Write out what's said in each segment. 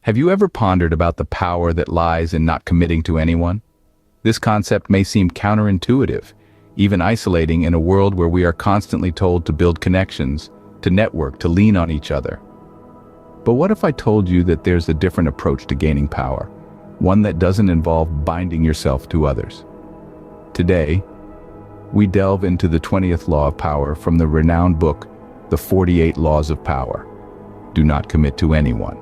Have you ever pondered about the power that lies in not committing to anyone? This concept may seem counterintuitive, even isolating in a world where we are constantly told to build connections, to network, to lean on each other. But what if I told you that there's a different approach to gaining power, one that doesn't involve binding yourself to others? Today, we delve into the 20th law of power from the renowned book, The 48 Laws of Power. Do not commit to anyone.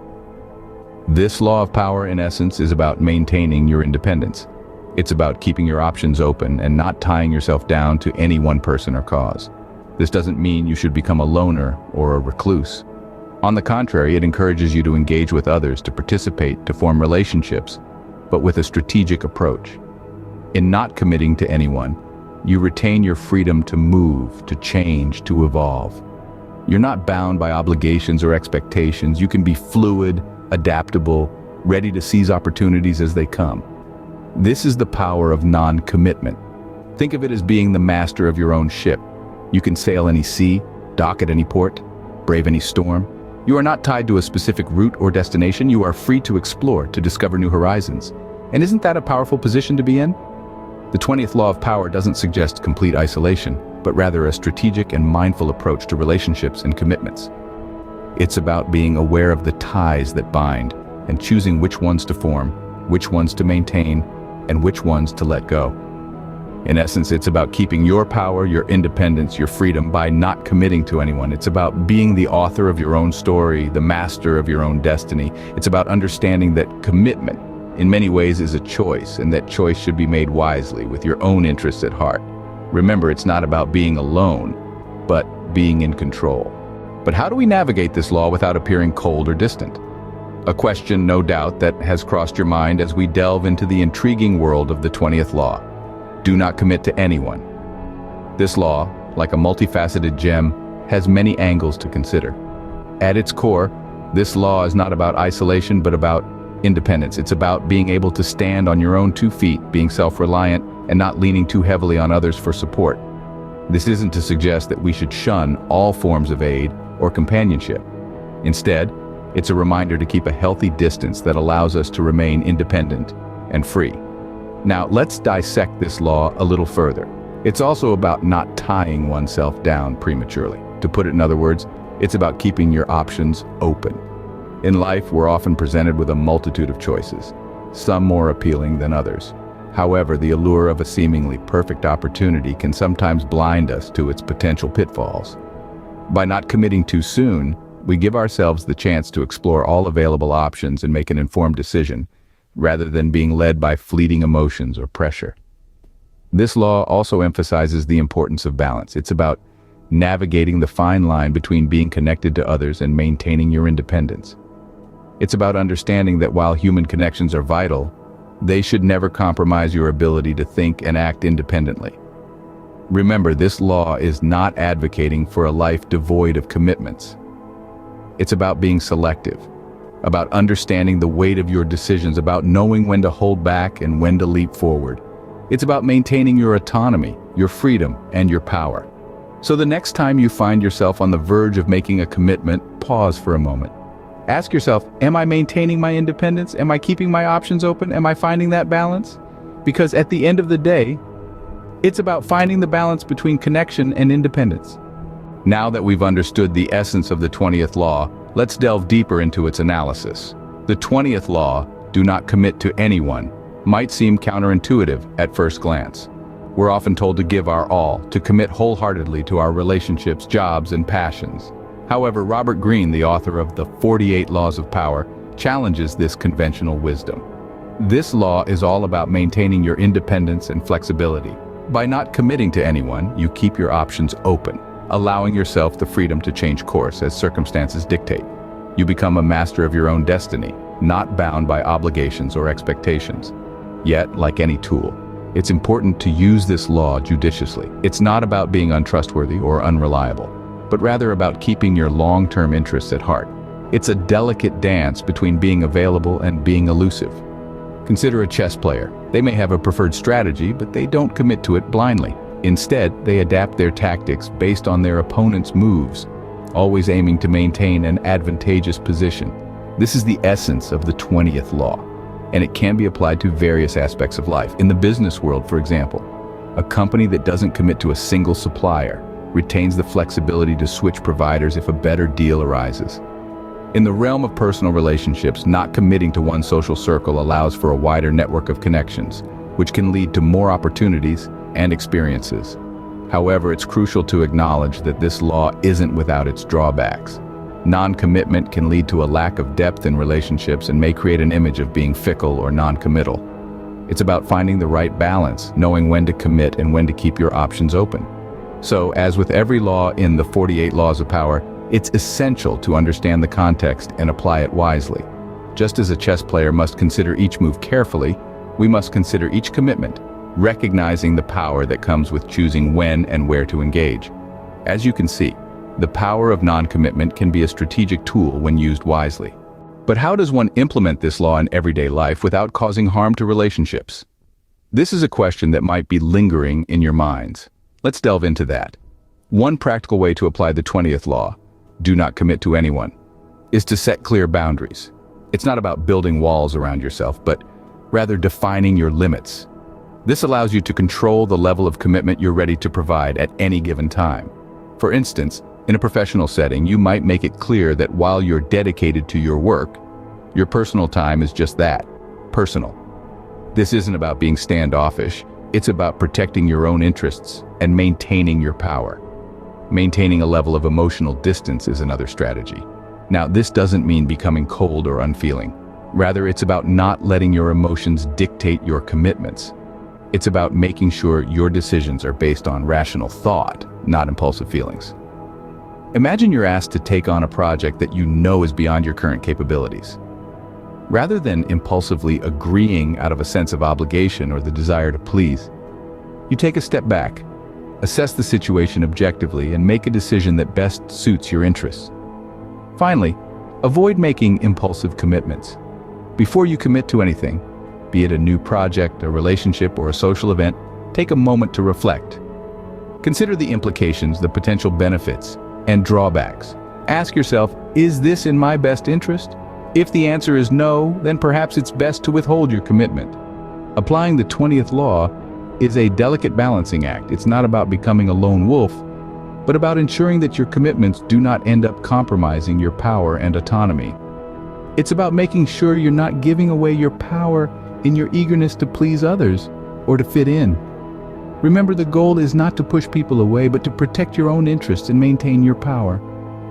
This law of power, in essence, is about maintaining your independence. It's about keeping your options open and not tying yourself down to any one person or cause. This doesn't mean you should become a loner or a recluse. On the contrary, it encourages you to engage with others, to participate, to form relationships, but with a strategic approach. In not committing to anyone, you retain your freedom to move, to change, to evolve. You're not bound by obligations or expectations. You can be fluid, adaptable, ready to seize opportunities as they come. This is the power of non-commitment. Think of it as being the master of your own ship. You can sail any sea, dock at any port, brave any storm. You are not tied to a specific route or destination. You are free to explore, to discover new horizons. And isn't that a powerful position to be in? The 20th law of power doesn't suggest complete isolation, but rather a strategic and mindful approach to relationships and commitments. It's about being aware of the ties that bind and choosing which ones to form, which ones to maintain, and which ones to let go. In essence, it's about keeping your power, your independence, your freedom by not committing to anyone. It's about being the author of your own story, the master of your own destiny. It's about understanding that commitment, in many ways, is a choice, and that choice should be made wisely, with your own interests at heart. Remember, it's not about being alone, but being in control. But how do we navigate this law without appearing cold or distant? A question, no doubt, that has crossed your mind as we delve into the intriguing world of the 20th law. Do not commit to anyone. This law, like a multifaceted gem, has many angles to consider. At its core, this law is not about isolation, but about independence. It's about being able to stand on your own 2 feet, being self-reliant, and not leaning too heavily on others for support. This isn't to suggest that we should shun all forms of aid or companionship. Instead, it's a reminder to keep a healthy distance that allows us to remain independent and free. Now, let's dissect this law a little further. It's also about not tying oneself down prematurely. To put it in other words, it's about keeping your options open. In life, we're often presented with a multitude of choices, some more appealing than others. However, the allure of a seemingly perfect opportunity can sometimes blind us to its potential pitfalls. By not committing too soon, we give ourselves the chance to explore all available options and make an informed decision, rather than being led by fleeting emotions or pressure. This law also emphasizes the importance of balance. It's about navigating the fine line between being connected to others and maintaining your independence. It's about understanding that while human connections are vital, they should never compromise your ability to think and act independently. Remember, this law is not advocating for a life devoid of commitments. It's about being selective, about understanding the weight of your decisions, about knowing when to hold back and when to leap forward. It's about maintaining your autonomy, your freedom, and your power. So the next time you find yourself on the verge of making a commitment, pause for a moment. Ask yourself, am I maintaining my independence? Am I keeping my options open? Am I finding that balance? Because at the end of the day, it's about finding the balance between connection and independence. Now that we've understood the essence of the 20th law, let's delve deeper into its analysis. The 20th law, do not commit to anyone, might seem counterintuitive at first glance. We're often told to give our all, to commit wholeheartedly to our relationships, jobs, and passions. However, Robert Greene, the author of The 48 Laws of Power, challenges this conventional wisdom. This law is all about maintaining your independence and flexibility. By not committing to anyone, you keep your options open, allowing yourself the freedom to change course as circumstances dictate. You become a master of your own destiny, not bound by obligations or expectations. Yet, like any tool, it's important to use this law judiciously. It's not about being untrustworthy or unreliable, but rather about keeping your long-term interests at heart. It's a delicate dance between being available and being elusive. Consider a chess player. They may have a preferred strategy, but they don't commit to it blindly. Instead, they adapt their tactics based on their opponent's moves, always aiming to maintain an advantageous position. This is the essence of the 20th law, and it can be applied to various aspects of life. In the business world, for example, a company that doesn't commit to a single supplier retains the flexibility to switch providers if a better deal arises. In the realm of personal relationships, not committing to one social circle allows for a wider network of connections, which can lead to more opportunities and experiences. However, it's crucial to acknowledge that this law isn't without its drawbacks. Non-commitment can lead to a lack of depth in relationships and may create an image of being fickle or non-committal. It's about finding the right balance, knowing when to commit and when to keep your options open. So, as with every law in the 48 laws of power, it's essential to understand the context and apply it wisely. Just as a chess player must consider each move carefully, we must consider each commitment, recognizing the power that comes with choosing when and where to engage. As you can see, the power of non-commitment can be a strategic tool when used wisely. But how does one implement this law in everyday life without causing harm to relationships? This is a question that might be lingering in your minds. Let's delve into that. One practical way to apply the 20th law, do not commit to anyone, is to set clear boundaries. It's not about building walls around yourself, but rather defining your limits. This allows you to control the level of commitment you're ready to provide at any given time. For instance, in a professional setting, you might make it clear that while you're dedicated to your work, your personal time is just that, personal. This isn't about being standoffish, it's about protecting your own interests and maintaining your power. Maintaining a level of emotional distance is another strategy. Now, this doesn't mean becoming cold or unfeeling. Rather, it's about not letting your emotions dictate your commitments. It's about making sure your decisions are based on rational thought, not impulsive feelings. Imagine you're asked to take on a project that you know is beyond your current capabilities. Rather than impulsively agreeing out of a sense of obligation or the desire to please, you take a step back, assess the situation objectively, and make a decision that best suits your interests. Finally, avoid making impulsive commitments. Before you commit to anything, be it a new project, a relationship, or a social event, take a moment to reflect. Consider the implications, the potential benefits, and drawbacks. Ask yourself, is this in my best interest? If the answer is no, then perhaps it's best to withhold your commitment. Applying the 20th law is a delicate balancing act. It's not about becoming a lone wolf, but about ensuring that your commitments do not end up compromising your power and autonomy. It's about making sure you're not giving away your power in your eagerness to please others or to fit in. Remember, the goal is not to push people away, but to protect your own interests and maintain your power.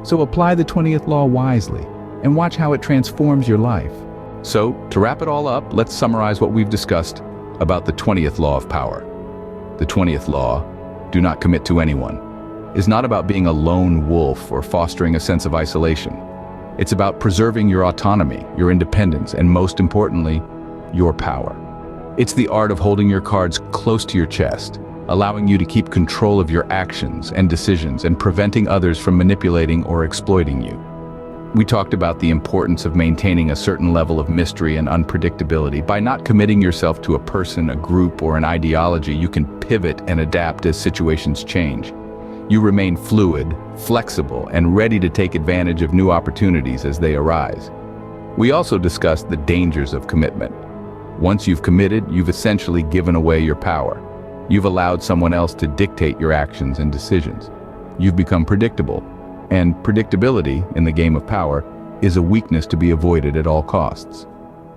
So apply the 20th law wisely and watch how it transforms your life. So, to wrap it all up, let's summarize what we've discussed about the 20th law of power. The 20th law, do not commit to anyone, is not about being a lone wolf or fostering a sense of isolation. It's about preserving your autonomy, your independence, and most importantly, your power. It's the art of holding your cards close to your chest, allowing you to keep control of your actions and decisions and preventing others from manipulating or exploiting you. We talked about the importance of maintaining a certain level of mystery and unpredictability. By not committing yourself to a person, a group, or an ideology, you can pivot and adapt as situations change. You remain fluid, flexible, and ready to take advantage of new opportunities as they arise. We also discussed the dangers of commitment. Once you've committed, you've essentially given away your power. You've allowed someone else to dictate your actions and decisions. You've become predictable. And predictability, in the game of power, is a weakness to be avoided at all costs.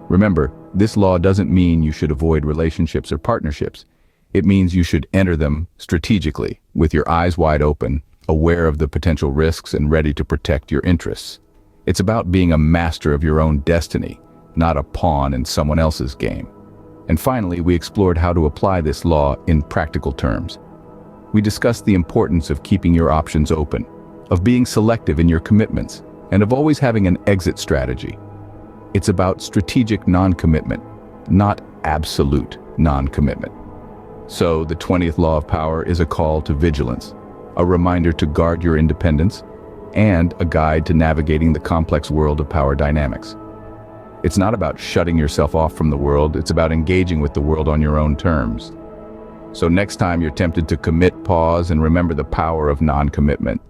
Remember, this law doesn't mean you should avoid relationships or partnerships. It means you should enter them strategically, with your eyes wide open, aware of the potential risks and ready to protect your interests. It's about being a master of your own destiny, not a pawn in someone else's game. And finally, we explored how to apply this law in practical terms. We discussed the importance of keeping your options open, of being selective in your commitments, and of always having an exit strategy. It's about strategic non-commitment, not absolute non-commitment. So, the 20th law of power is a call to vigilance, a reminder to guard your independence, and a guide to navigating the complex world of power dynamics. It's not about shutting yourself off from the world, it's about engaging with the world on your own terms. So next time you're tempted to commit, pause and remember the power of non-commitment.